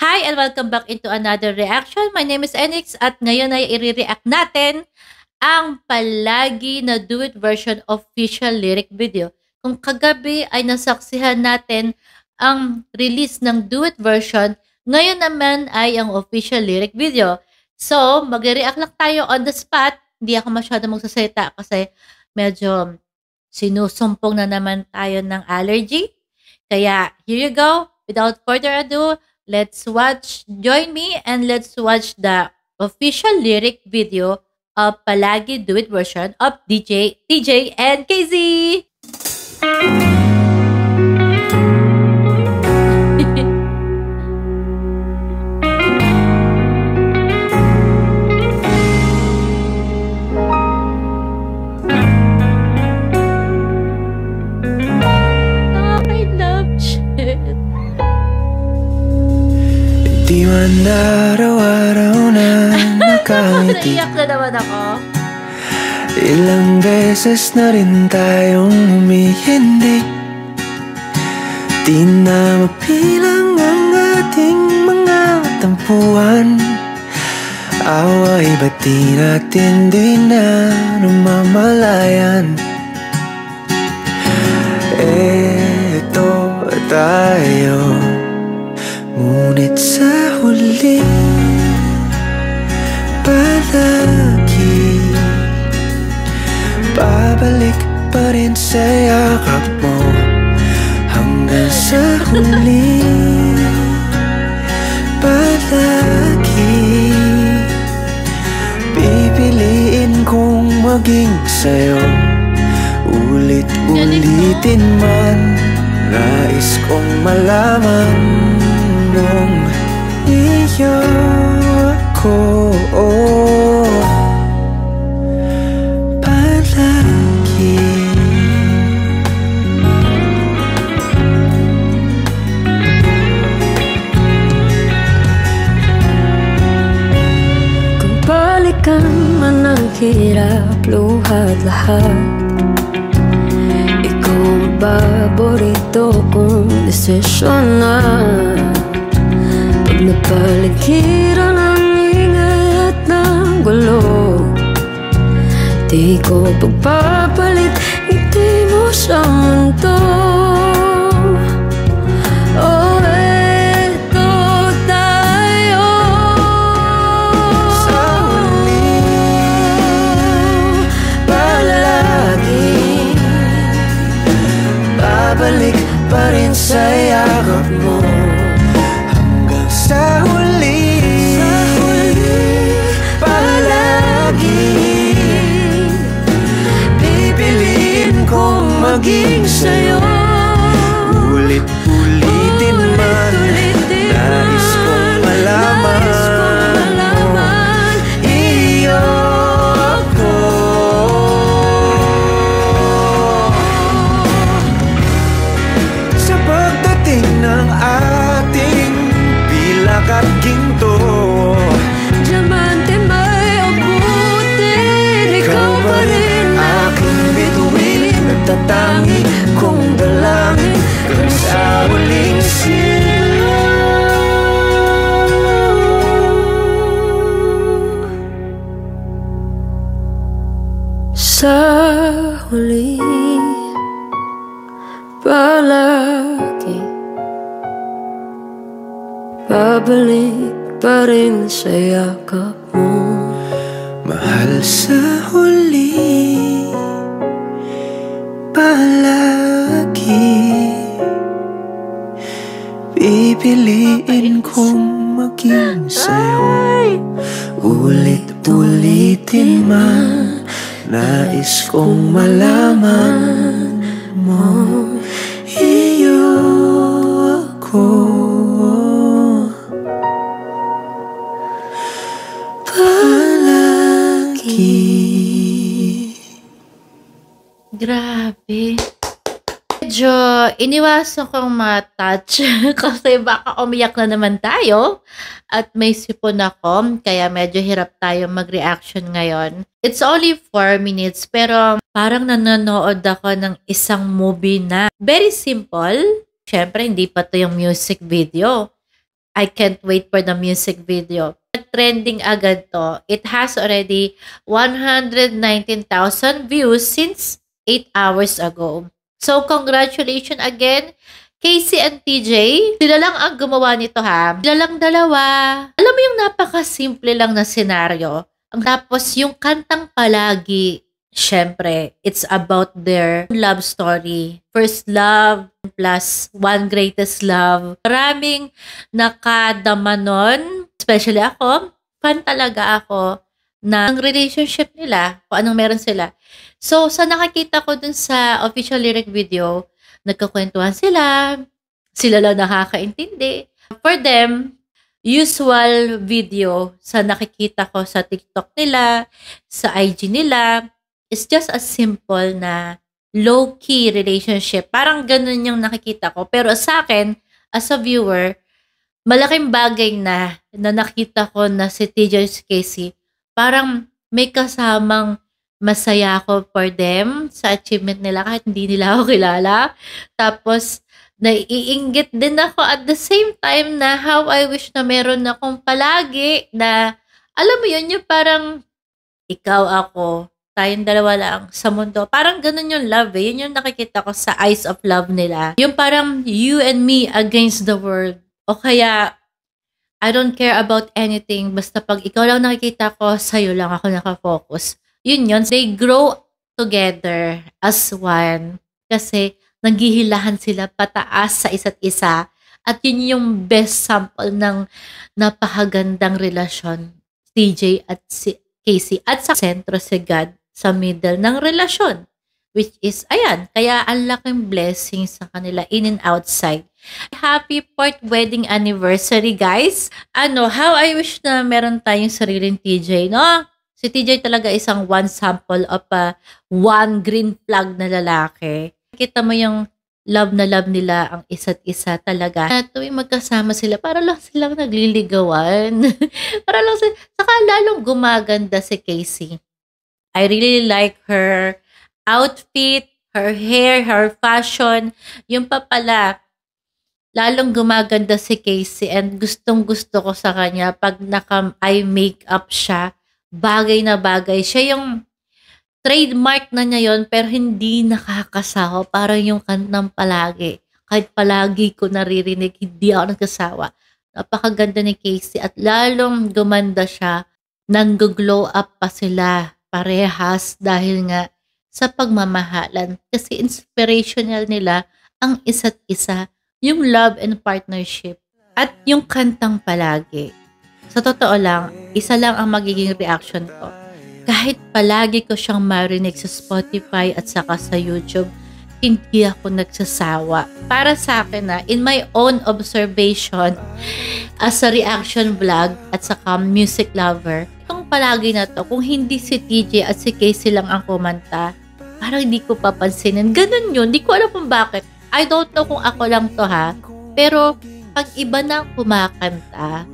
Hi and welcome back into another reaction. My name is Enix at ngayon ay i-react natin ang palagi na do-it version official lyric video. Kung kagabi ay nasaksihan natin ang release ng do-it version, ngayon naman ay ang official lyric video. So, mag-react lang tayo on the spot. Hindi ako masyado magsasalita kasi medyo sinusumpong na naman tayo ng allergy. Kaya, here you go. Without further ado, join me and let's watch the official lyric video of Palagi Do It version of TJ and KZ. Di man araw-araw na nakangiti. Naiyak na naman ako. Ilang beses na rin tayong humihindi. Di na mapilang ang ating mga tampuhan. Away ba't di natin di na namamalayan? Eto tayo, ngunit sa huli palagi babalik pa rin sa yakap mo. Hanggang sa huli palagi pipiliin kong maging sa'yo. Ulit-ulitin man, nais kong malaman nung iyo ako palagi. Kung balikan man ang hirap, luhat lahat, ikaw ang paborito kong desisyon na. Pag napaligiran ang ingay at ng gulo, di ko pagpapalit ngiti mo sa mundo. Oh, eto tayo Sa huli palagi babalik pa rin sa yakap mo. Sa huli palagi pipiliin kong maging sa'yo. Ulit-ulitin man, nais kong malaman iyo ako. Sa pagdating ng ating pilak at ginto, diamante may abutin, ikaw pa rin aking bituin, nagtatangi kong dalangin hanggang sa huling sa huli palagi babalik pa rin sa yakap mo. mahal. Sa huli palagi pipiliin kong maging sa'yo. Ulit-ulitin man, nais kong malaman mo iyo ako palagi. Grabe. Medyo iniwasan kong ma-touch kasi baka umiyak na naman tayo at may sipon ako kaya medyo hirap tayo mag-reaction ngayon. It's only 4 minutes pero parang nanonood ako ng isang movie na very simple. Syempre, hindi pa to yung music video. I can't wait for the music video. Trending agad to. It has already 119,000 views since 8 hours ago. So, congratulations again, Casey and TJ. Sila lang ang gumawa nito ha. Sila lang dalawa. Alam mo yung napaka-simple lang na senaryo. Tapos yung kantang palagi, syempre, it's about their love story. First love plus one greatest love. Maraming nakadama nun. Especially ako. Fan talaga ako ng relationship nila. Kung anong meron sila. So, sa nakakita ko dun sa official lyric video, nagkakwentuhan sila. Sila lang nakakaintindi. For them, usual video sa nakikita ko sa TikTok nila, sa IG nila, it's just a simple na low-key relationship. Parang ganun yung nakikita ko. Pero sa akin, as a viewer, malaking bagay na nakita ko na si TJ Casey, parang may kasamang masaya ako for them sa achievement nila kahit hindi nila ako kilala. Tapos, naiinggit din ako at the same time na how I wish na meron akong palagi na, alam mo yun, yung parang ikaw ako, tayong dalawa lang sa mundo. Parang ganun yung love eh. Yun yung nakikita ko sa eyes of love nila. Yung parang you and me against the world. O kaya, I don't care about anything. Basta pag ikaw lang nakikita ko, sa'yo lang ako nakafocus. Yun. They grow together as one. Kasi, naghihilahan sila pataas sa isa't isa. At yun yung best sample ng napakagandang relasyon. TJ at si Casey. At sa sentro si God sa middle ng relasyon. Which is, ayan, kaya ang laking blessing sa kanila in and outside. Happy 4th wedding anniversary, guys. How I wish na meron tayong sariling TJ, no? Si TJ talaga isang one sample of one green flag na lalaki. Kita mo yung love na love nila ang isa't isa talaga. At tuwing magkasama sila, para lang silang nagliligawan. Para lang sila, saka lalong gumaganda si Casey. I really like her outfit, her hair, her fashion. Yung pa pala, lalong gumaganda si Casey and gustong-gusto ko sa kanya pag naka-eye makeup siya. Bagay na bagay. Siya yung trademark na niya yon pero hindi nakakasawa. Parang yung kantang palagi. Kahit palagi ko naririnig, hindi ako nagkasawa. Napakaganda ni Casey at lalong gumanda siya. Nang-glow up pa sila parehas dahil nga sa pagmamahalan. Kasi inspirational nila ang isa't isa. Yung love and partnership. At yung kantang palagi. Sa totoo lang, isa lang ang magiging reaction ko. Kahit palagi ko siyang marinig sa Spotify at saka sa YouTube, hindi ako nagsasawa. Para sa akin na, in my own observation, as a reaction vlog at saka music lover, itong palagi na to, kung hindi si TJ at si Casey lang ang kumanta, parang hindi ko papansinin. Ganun yun. Hindi ko alam kung bakit. I don't know kung ako lang to ha. Pero, pag iba na kumakanta,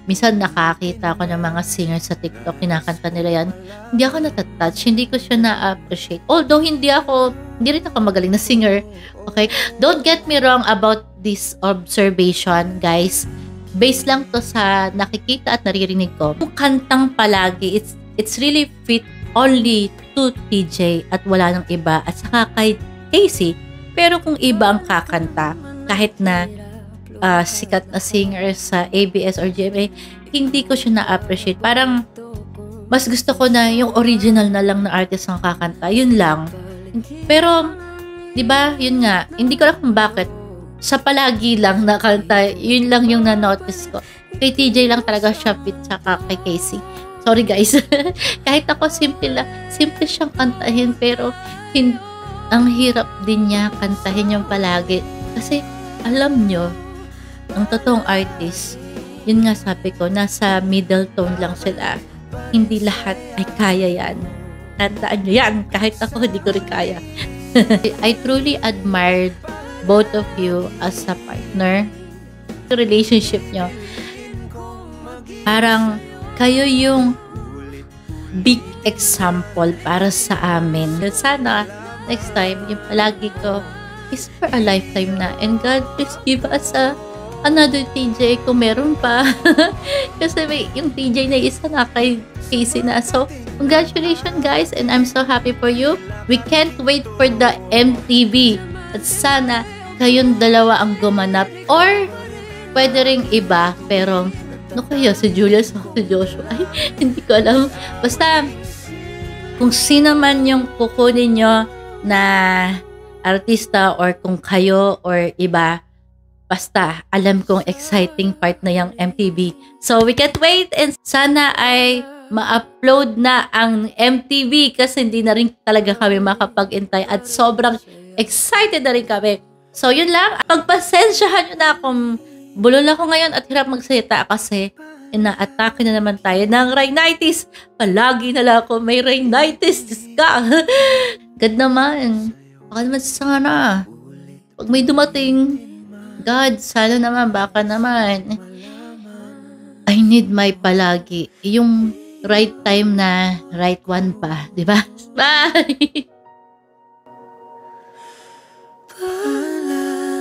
minsan nakakita ako ng mga singers sa TikTok, kinakanta nila yan, hindi ako natatouch, hindi ko siya na-appreciate. Although, hindi rin ako magaling na singer. Okay? Don't get me wrong about this observation, guys. Based lang to sa nakikita at naririnig ko. Yung kantang palagi, it's really fit only to TJ at wala nang iba. At saka kay Casey. Pero kung iba ang kakanta, kahit na sikat na singer sa ABS or GMA, hindi ko siya na-appreciate. Parang, mas gusto ko na yung original na lang na artist ang kakanta. Yun lang. Pero, di ba, yun nga, hindi ko alam kung bakit. Sa palagi lang na kanta, yun lang yung na-notice ko. Kay TJ lang talaga siya fit saka kay Casey. Sorry guys. Kahit ako simple siyang kantahin, pero ang hirap din niya kantahin yung palagi. Kasi, alam nyo, ang totoong artist, yun nga sabi ko, nasa middle tone lang sila. Hindi lahat ay kaya yan. Tandaan nyo yan, kahit ako hindi ko rin kaya. I truly admired both of you as a partner. Yung relationship nyo, parang kayo yung big example para sa amin. Sana, next time, yung palagi ko is for a lifetime na. And God, please give us a another TJ kung meron pa. Kasi may yung TJ na isa na kay Casey na. So, congratulations guys and I'm so happy for you. We can't wait for the MTV. At sana kayong dalawa ang gumanap or pwede ring iba pero ano kaya si Julius o si Joshua? Ay, hindi ko alam. Basta kung sino man yung kukunin nyo na artista or kung kayo or iba, basta alam kong exciting part na yung MTV. So we can't wait and sana ay ma-upload na ang MTV kasi hindi na rin talaga kami makapag-intay at sobrang excited na rin kami. So yun lang, pagpasensyahan nyo na kung bulol ako ngayon at hirap magsalita kasi ina-atake na naman tayo ng rhinitis. Palagi na lang ako may rhinitis. Diyos ka. God naman. Baka naman sana. Pag may dumating, God, sana naman, baka naman. I need my palagi. Yung right time na right one pa. Diba? Bye! Palagi